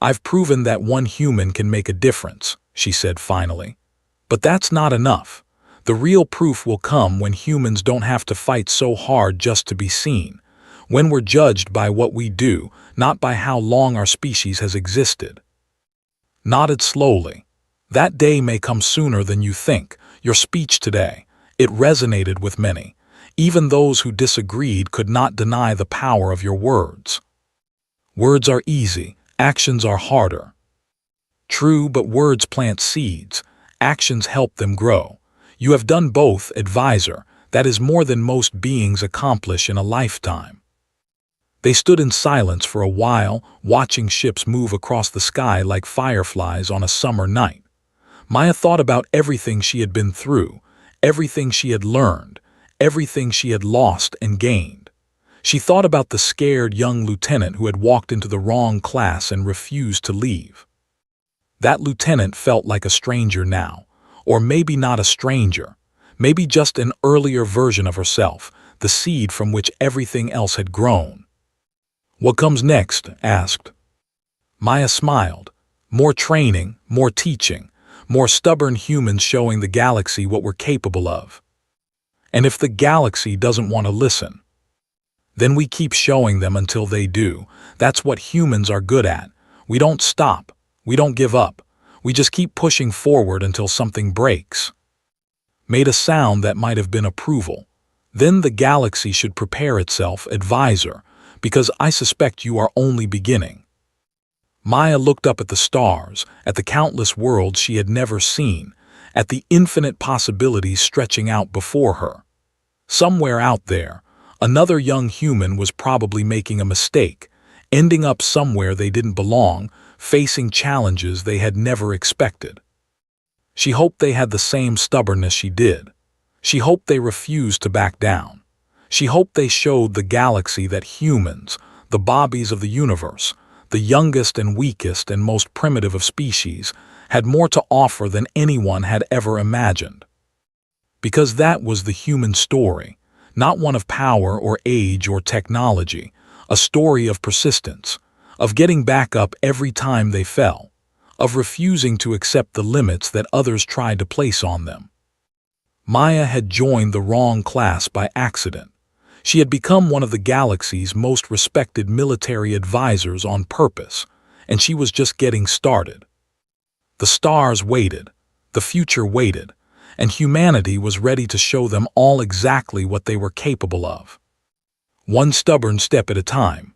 "I've proven that one human can make a difference," she said finally. "But that's not enough. The real proof will come when humans don't have to fight so hard just to be seen, when we're judged by what we do, not by how long our species has existed." Nodded slowly. "That day may come sooner than you think. Your speech today, it resonated with many. Even those who disagreed could not deny the power of your words. Words are easy, actions are harder." "True, but words plant seeds. Actions help them grow. You have done both, Advisor. That is more than most beings accomplish in a lifetime." They stood in silence for a while, watching ships move across the sky like fireflies on a summer night. Maya thought about everything she had been through, everything she had learned, everything she had lost and gained. She thought about the scared young lieutenant who had walked into the wrong class and refused to leave. That lieutenant felt like a stranger now, or maybe not a stranger. Maybe just an earlier version of herself, the seed from which everything else had grown. "What comes next?" asked. Maya smiled. More training, more teaching, more stubborn humans showing the galaxy what we're capable of. And if the galaxy doesn't want to listen, then we keep showing them until they do. That's what humans are good at. We don't stop. We don't give up. We just keep pushing forward until something breaks. Made a sound that might have been approval. Then the galaxy should prepare itself, advisor, because I suspect you are only beginning. Maya looked up at the stars, at the countless worlds she had never seen, at the infinite possibilities stretching out before her. Somewhere out there, another young human was probably making a mistake, ending up somewhere they didn't belong, facing challenges they had never expected. She hoped they had the same stubbornness she did. She hoped they refused to back down. She hoped they showed the galaxy that humans, the Bobbies of the universe, the youngest and weakest and most primitive of species, had more to offer than anyone had ever imagined. Because that was the human story, not one of power or age or technology, a story of persistence, of getting back up every time they fell, of refusing to accept the limits that others tried to place on them. Maya had joined the wrong class by accident. She had become one of the galaxy's most respected military advisors on purpose, and she was just getting started. The stars waited, the future waited, and humanity was ready to show them all exactly what they were capable of. One stubborn step at a time,